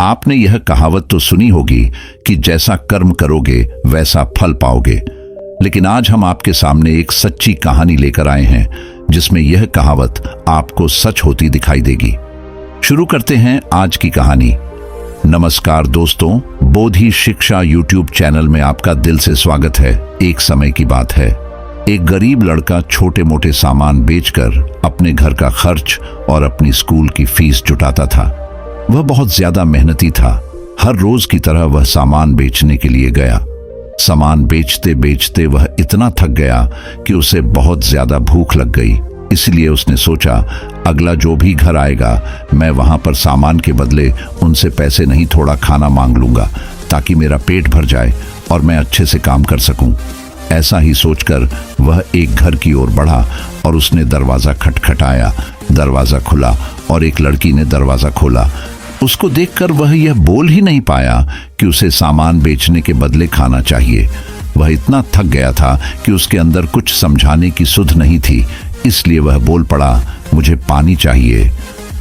आपने यह कहावत तो सुनी होगी कि जैसा कर्म करोगे वैसा फल पाओगे, लेकिन आज हम आपके सामने एक सच्ची कहानी लेकर आए हैं जिसमें यह कहावत आपको सच होती दिखाई देगी। शुरू करते हैं आज की कहानी। नमस्कार दोस्तों, बोधि शिक्षा यूट्यूब चैनल में आपका दिल से स्वागत है। एक समय की बात है, एक गरीब लड़का छोटे मोटे सामान बेचकर अपने घर का खर्च और अपनी स्कूल की फीस जुटाता था। वह बहुत ज्यादा मेहनती था। हर रोज की तरह वह सामान बेचने के लिए गया। सामान बेचते बेचते वह इतना थक गया कि उसे बहुत ज्यादा भूख लग गई। इसलिए उसने सोचा, अगला जो भी घर आएगा मैं वहां पर सामान के बदले उनसे पैसे नहीं, थोड़ा खाना मांग लूंगा ताकि मेरा पेट भर जाए और मैं अच्छे से काम कर सकूं। ऐसा ही सोचकर वह एक घर की ओर बढ़ा और उसने दरवाजा खटखटाया। दरवाजा खुला और एक लड़की ने दरवाजा खोला। उसको देखकर वह यह बोल ही नहीं पाया कि उसे सामान बेचने के बदले खाना चाहिए। वह इतना थक गया था कि उसके अंदर कुछ समझाने की सुध नहीं थी, इसलिए वह बोल पड़ा, मुझे पानी चाहिए।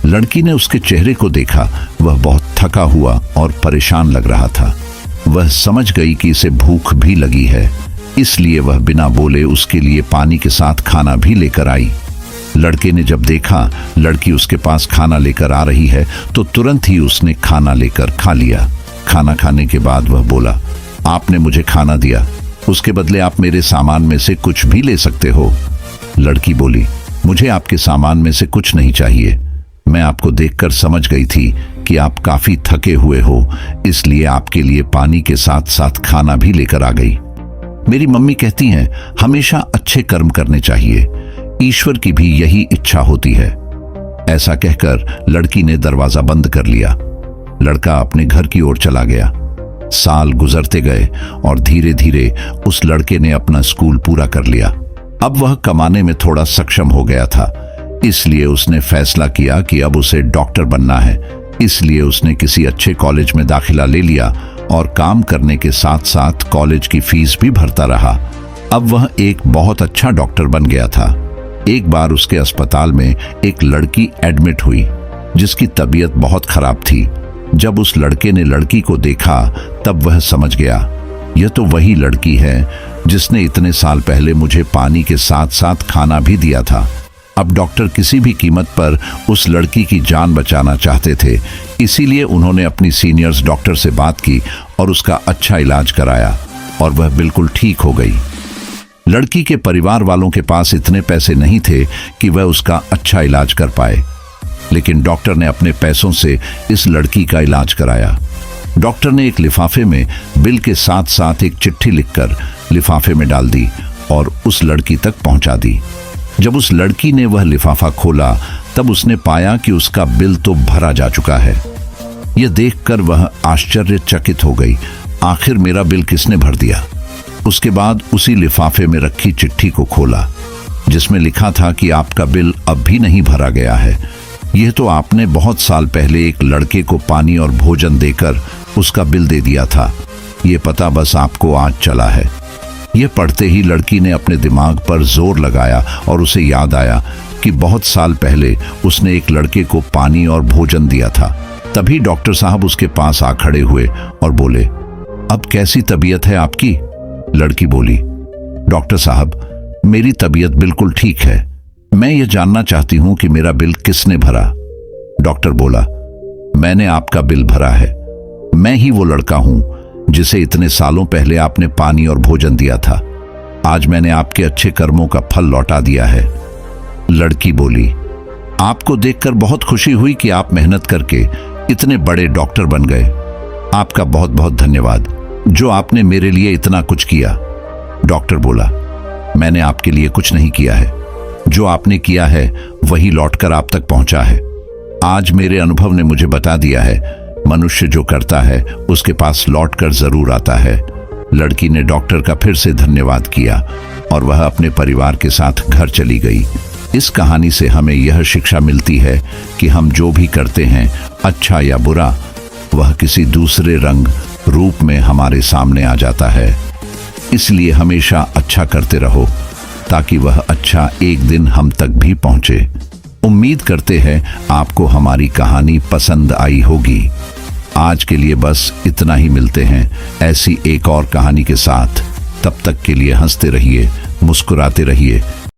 लड़की ने उसके चेहरे को देखा। वह बहुत थका हुआ और परेशान लग रहा था। वह समझ गई कि इसे भूख भी लगी है, इसलिए वह बिना बोले उसके लिए पानी के साथ खाना भी लेकर आई। लड़के ने जब देखा लड़की उसके पास खाना लेकर आ रही है तो तुरंत ही उसने खाना लेकर खा लिया। खाना खाने के बाद वह बोला, आपने मुझे खाना दिया, उसके बदले आप मेरे सामान में से कुछ भी ले सकते हो। लड़की बोली, मुझे आपके सामान में से कुछ नहीं चाहिए। मैं आपको देखकर समझ गई थी कि आप काफी थके हुए हो, इसलिए आपके लिए पानी के साथ साथ खाना भी लेकर आ गई। मेरी मम्मी कहती हैं हमेशा अच्छे कर्म करने चाहिए, ईश्वर की भी यही इच्छा होती है। ऐसा कहकर लड़की ने दरवाजा बंद कर लिया। लड़का अपने घर की ओर चला गया। साल गुजरते गए और धीरे धीरे उस लड़के ने अपना स्कूल पूरा कर लिया। अब वह कमाने में थोड़ा सक्षम हो गया था, इसलिए उसने फैसला किया कि अब उसे डॉक्टर बनना है। इसलिए उसने किसी अच्छे कॉलेज में दाखिला ले लिया और काम करने के साथ साथ कॉलेज की फीस भी भरता रहा। अब वह एक बहुत अच्छा डॉक्टर बन गया था। एक बार उसके अस्पताल में एक लड़की एडमिट हुई जिसकी तबीयत बहुत खराब थी। जब उस लड़के ने लड़की को देखा तब वह समझ गया, यह तो वही लड़की है जिसने इतने साल पहले मुझे पानी के साथ साथ खाना भी दिया था। अब डॉक्टर किसी भी कीमत पर उस लड़की की जान बचाना चाहते थे, इसीलिए उन्होंने अपनी सीनियर्स डॉक्टर से बात की और उसका अच्छा इलाज कराया और वह बिल्कुल ठीक हो गई। लड़की के परिवार वालों के पास इतने पैसे नहीं थे कि वह उसका अच्छा इलाज कर पाए, लेकिन डॉक्टर ने अपने पैसों से इस लड़की का इलाज कराया। डॉक्टर ने एक लिफाफे में बिल के साथ साथ एक चिट्ठी लिखकर लिफाफे में डाल दी और उस लड़की तक पहुंचा दी। जब उस लड़की ने वह लिफाफा खोला तब उसने पाया कि उसका बिल तो भरा जा चुका है। यह देखकर वह आश्चर्यचकित हो गई, आखिर मेरा बिल किसने भर दिया। उसके बाद उसी लिफाफे में रखी चिट्ठी को खोला जिसमें लिखा था कि आपका बिल अब भी नहीं भरा गया है। यह तो आपने बहुत साल पहले एक लड़के को पानी और भोजन देकर उसका बिल दे दिया था, यह पता बस आपको आज चला है। यह पढ़ते ही लड़की ने अपने दिमाग पर जोर लगाया और उसे याद आया कि बहुत साल पहले उसने एक लड़के को पानी और भोजन दिया था। तभी डॉक्टर साहब उसके पास आ खड़े हुए और बोले, अब कैसी तबीयत है आपकी? लड़की बोली, डॉक्टर साहब मेरी तबीयत बिल्कुल ठीक है, मैं ये जानना चाहती हूं कि मेरा बिल किसने भरा। डॉक्टर बोला, मैंने आपका बिल भरा है। मैं ही वो लड़का हूं जिसे इतने सालों पहले आपने पानी और भोजन दिया था। आज मैंने आपके अच्छे कर्मों का फल लौटा दिया है। लड़की बोली, आपको देखकर बहुत खुशी हुई कि आप मेहनत करके इतने बड़े डॉक्टर बन गए। आपका बहुत बहुत धन्यवाद जो आपने मेरे लिए इतना कुछ किया। डॉक्टर बोला, मैंने आपके लिए कुछ नहीं किया है, जो आपने किया है वही लौटकर आप तक पहुंचा है। आज मेरे अनुभव ने मुझे बता दिया है, मनुष्य जो करता है उसके पास लौटकर जरूर आता है। लड़की ने डॉक्टर का फिर से धन्यवाद किया और वह अपने परिवार के साथ घर चली गई। इस कहानी से हमें यह शिक्षा मिलती है कि हम जो भी करते हैं, अच्छा या बुरा, वह किसी दूसरे रंग रूप में हमारे सामने आ जाता है। इसलिए हमेशा अच्छा करते रहो ताकि वह अच्छा एक दिन हम तक भी पहुंचे। उम्मीद करते हैं आपको हमारी कहानी पसंद आई होगी। आज के लिए बस इतना ही, मिलते हैं ऐसी एक और कहानी के साथ। तब तक के लिए हंसते रहिए, मुस्कुराते रहिए,